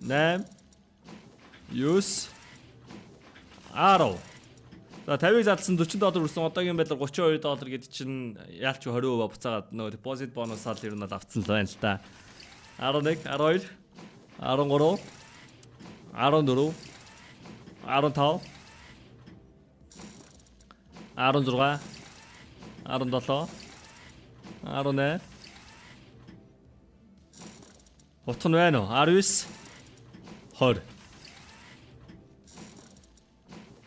8 9 10. За 50-ыг задсан $40 өрсөн одоогийн байдлаар $32 гэдэг чинь яалч 20% буцаагаад нөгөө депозит бонусаар ер нь авцсан л байна л та. 11 12 13 14 15 16 17 18 Утга нь байна уу? 19 20.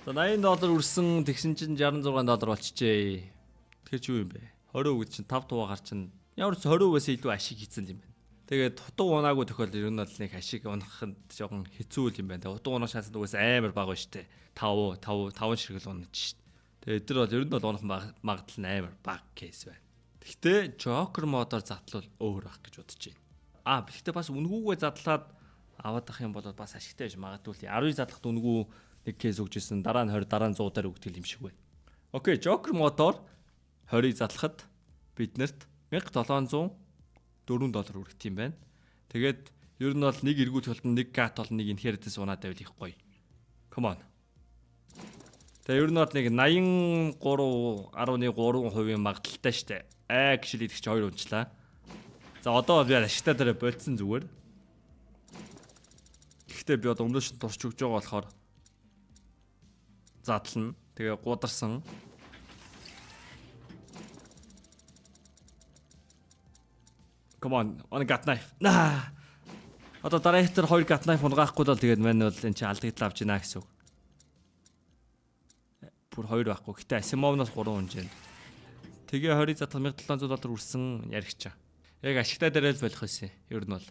За $80 өрсөн тэгсэн чинь $66 болчихжээ. Тэгэхээр ч юу юм бэ? 20 гэж чинь 5 туугаар чинь ямар ч 20%-аас илүү ашиг хийсэн юм байна. Тэгээд утга унаагүй тохиолдол ер нь бол нэг ашиг унахад жоохон хэцүү юм байна. Утга унах шансд угаас амар бага штэ. 5 ширхэл унаж штэ. Тэгээд эдгээр бол ер нь бол унах магадлал нь амар бага кейс байна. Гэхдээ Joker модоор задлал өөр ах гэж бодож байна. Гэхдээ бас үнгүүгээ задлаад аваад ах юм бол бас ашигтай байж магадгүй. 19 задлахад үнгүү нэг кейс өгчээсэн дараа нь 20 дараа нь 100 дээр өгдөг юм шиг байна. Окей, Joker модоор 20-ыг задлахад биднэрт $1704 өргөх юм байна. Тэгээд ер нь бол нэг эргүүл толт нэг гат бол нэг инхеритэнс унаад байвал их гоё. Come on. Тэгээ ер нь бол нэг 83.3% магадaltaй штэ. Actually тэгч 2 унчлаа. За одоо би ашигтай дээр болцсон зүгээр. Гэхдээ би одоо өмнөөш турч өгж байгаа болохоор задлана. Тэгээ гударсан. Come on, on got knife. Одоо дараахтар 2 got knife унгаахгүй бол тэгээд мань бол энэ чинь алдагдлаа авч гинэ гэсэн үг. Бүр 2 байхгүй. Гэтэ Асимовноос 3 унжээ. Тэгээ 20 задлах $1700 үрсэн яригчаа. Яг ашигтай дээр л болох байсан. Ер нь бол.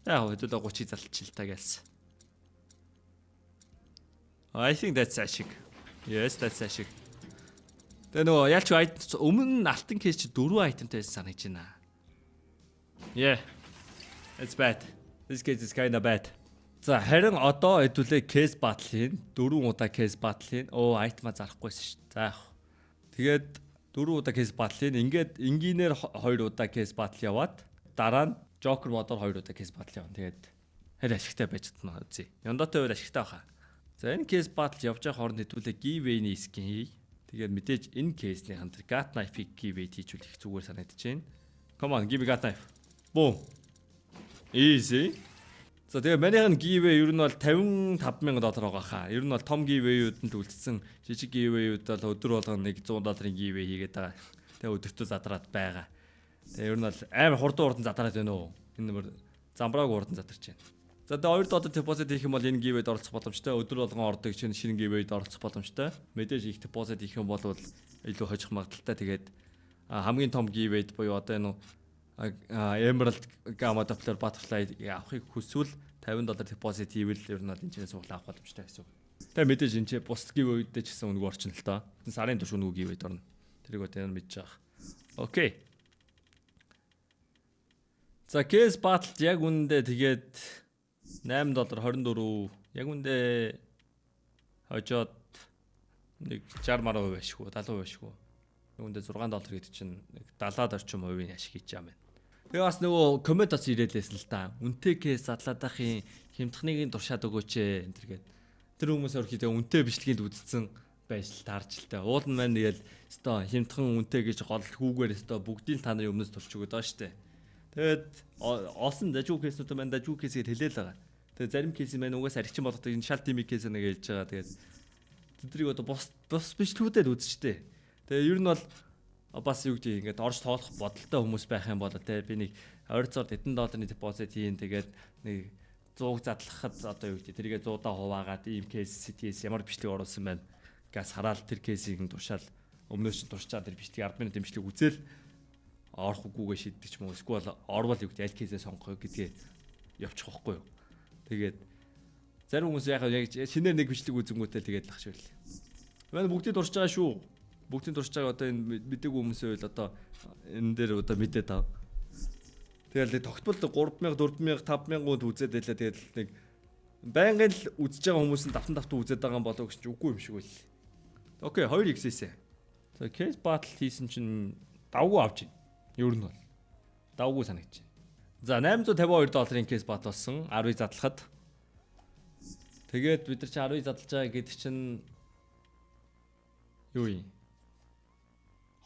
Яг хэдүүлээ 30 залчих л та гэлсэн. I think that's ашиг. Yes, that's ашиг. Тэгээ нөгөө ялч өмнө алтан кейс чи 4 айтемтай байсан санагдаж байна. Yeah. It's bad. This case is kind of bad. За харин одоо хэдүүлээ кейс батлын 4 удаа кейс батлын. Айтма зарахгүйсэн шүү. За яг. Тэгээд 4 удаа кейс батлын. Ингээд энгийнээр 2 удаа кейс батл яваад дараа нь Joker модоор 2 удаа кейс батл явна. Тэгээд харин ашигтай байж чадна үзье. Яндаатай үйл ашигтай баха. За энэ кейс батл явж байгаа хооронд хэдүүлээ giveaway-ний скин хий. Тэгээд мэдээж энэ кейсний хамт gat knife-ийг giveaway хийжүүлэх зүгээр санагдаж байна. Come on, give me gat knife. Boom. Easy. За тэгээ манайхын giveaway ер нь бол $55,000 байгаа хаа. Ер нь бол том giveaway-ууд нь үлдсэн. Жижиг giveaway-ууд бол өдөр болгоно $100 giveaway хийгээд байгаа. Тэгээ өдөртөө задраад байгаа. Тэгээ ер нь бол амар хурдан урдан задраад байна уу? Энэ нэмэр замбрааг урдан задарч байна. За тэгээ $2 deposit хийх юм бол энэ giveaway-д оролцох боломжтой. Өдөр болгон ордог чинь шинэ giveaway-д оролцох боломжтой. Мэдээж их deposit хийх юм бол илүү хожих магадaltaй. Тэгээд хамгийн том giveaway-д буюу одоо энэ Emerald Gamma Doppler Butterfly авахыг хүсвэл $50 deposit хийвэл ер нь бол энэ ч суулаа авах боломжтой гэсэн үг. Тэгээ мэдээж энэ ч бус giveaway-д ч гэсэн үнэгүй орчин л тоо. Сарын турш үнэгүй giveaway-д орно. Тэрийг одоо энэ мэдж байгаа. Окей. За case battle яг үнэндээ тэгээд $8 24 яг үндэ хожоод нэг 60% ашгүй 70% ашгүй. Үндэ $6 гэдэг чинь $70 орчим хувийн ашиг хийж байгаа юм байна. Тэгээ бас нөгөө коммент бас ирээлсэн л та. Үнтэй кейс задлаад ахын хямдхныг дуршаад өгөөч энэ төргээд. Тэр хүмүүс өөрхий тэгээ үнтэй бичлэгийг үзсэн байж л таарч л та. Уул нь маань тэгэл өстой хямдхан үнтэй гэж гол хүүгээр өстой бүгдийг та нарын өмнөөс турч өгöd байгаа штэ. Тэгээд олсон дажгүй кейсүүд маань дажгүй кейсгээд хэлээл байгаа. Тэгээ зарим кейс маань угаас аригчин болгодог энэ шал тимик кейс нэг хэлж байгаа. Тэгээд тэдрийг одоо бос бичлэгүүдэд үзчихтэй. Тэгээ ер нь бол бас юу гэдэг ингээд орж тоолох бодолтой хүмүүс байх юм бол те би нэг ойрцоор $100 deposit хийн тэгээд нэг 100 задлахад одоо юу гэдэг тэргээ 100-аа хуваагаад ийм кейс CTS ямар бичлэг оруулсан байна газ хараал тэр кейсийг туршаал өмнөөс нь туршаад тэр бичлэг 10 минут бичлэг үзэл орох үгүйгээ шийддэг ч юм уу эсвэл орвол юу гэдэг аль кейсээ сонгох гэдгээ явчих واخгүй юу. Тэгээд зарим хүмүүс яг шинээр нэг бичлэг үзэнгүүтэл тэгээд лах шивэл. Манай бүгдийг туршиж байгаа шүү. Бүгдийн туршиж байгаа одоо энэ мэдээгүй хүмүүсээ л одоо энэ дээр одоо мэдээд тав. Тэгэл тогтмол 3000, 4000, 5000-ууд үзээд байлаа. Тэгэл нэг байнгын л үзэж байгаа хүмүүс нь давтан үзээд байгаа юм болоо гэж үгүй юм шиг байл. Окей, 2x-ээсээ. За case battle хийсэн чинь давгүй авч байна. Ер нь бол давгүй санагдаж байна. За $852 case battle болсон 10 задлахад. Тэгээд бид нар чи 10 задлаж байгаа гэдэг чинь юу юм?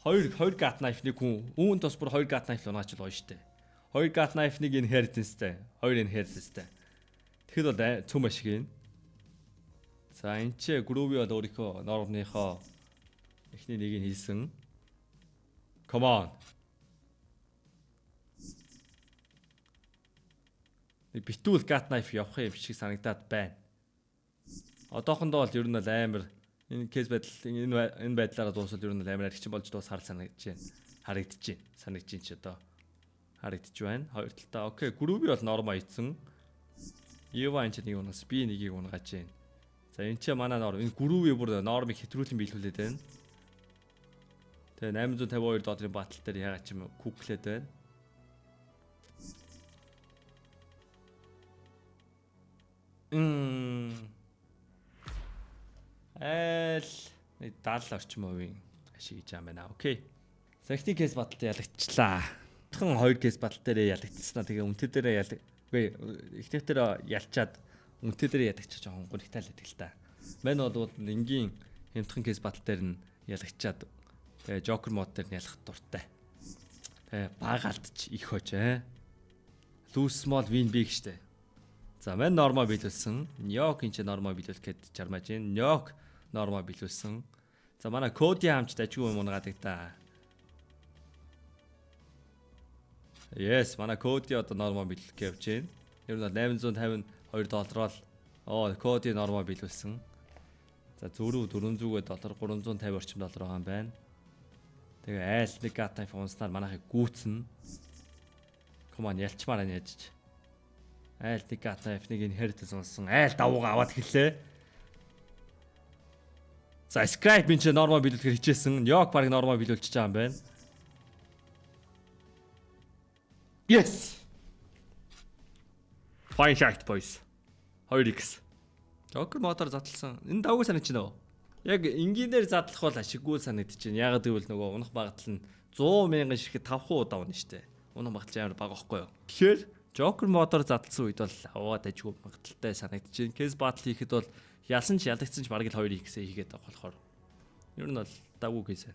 2 gat knife нэг хүн үүнд бас бүр 2 gat knife унаач л гоё штэ. 2 gat knife нэг inheritance-тэй, 2 inheritance-тэй. Тэгэхэд бол цөм ашиг юм. За энэ ч groovy бол өөрийнхөө нормныхоо эхний нэгийг хийсэн. Come on. Битүүл gat knife явах юм шиг санагдаад байна. Одоохондоо бол ер нь бол амар энэ кейс байдал энэ байдлаараа дуусвал ер нь амар аригчин болж дуусахаар санагдаж байна. Харагдаж байна. Санагдаж байна ч одоо харагдаж байна. Хоёр талдаа окей, groovy бол норм ийцэн. Ева энэ ч нэг унаас би нэгийг унгааж байна. За энэ ч манай норм. Энэ groovy бүр нормыг хэтрүүлэн биелүүлээд байна. Тэгээ $852 батал дээр ягаад ч юм куклээд байна. Нэг 70 орчим хувийн ашиг гэж юм байна. Окей. Захны кейс баталд ялагдчихлаа. Тхэн 2 кейс батал дээр ялагдчихснаа. Тэгээ үнтэй дээр үгүй ихтэй дээр ялчаад үнтэй дээр ядагч жоохон гонхтаал байдаг л та. Мань бол энгийн хямдхан кейс батал дээр нь ялагчаад тэгээ Joker мод дээр нь ялах дуртай. Тэгээ багаалдч их хож Lose small win big штэ. За мань нормал биелүүлсэн. Nyok энэ ч нормал биелүүлэх гээд чармаж байна. Nyok нормал биелүүлсэн. За манай Cody хамт дажгүй юм унагаадаг та. Yes, манай Cody одоо нормал биелүүлэх явж байна. Ер нь $852 Cody нормал биелүүлсэн. За зөрүү $400 $350 орчим доллар байгаа юм байна. Тэгээ айл нэг гатайф унснаар манайхыг гүүцэн. Come on ялчмаар яаж. Айл нэг гатайф нэг inheritance унсан. Айл давууга аваад хэлээ. За Skype энэ ч нормал биелүүлэхээр хичээсэн. Nyok баг нормал биелүүлчихэж байгаа юм байна. Yes. Fine shot boys. 2x. Joker мотор задлсан. Энэ давгүй санаж байна уу? Яг энгийнээр задлах бол ашиггүй санагдаж байна. Ягаад гэвэл нөгөө унах багтал нь 100,000 ширхэг 5% удаа унах штэ. Унах багтал амар бага байхгүй юу? Тэгэхээр Joker мотор задлсан үед бол аваад ажгүй багталтай санагдаж байна. Case battle хийхэд бол ялсан ч ялагдсан ч бараг л 2x хийгээд байгаа болохоор. Ер нь бол давгүй case.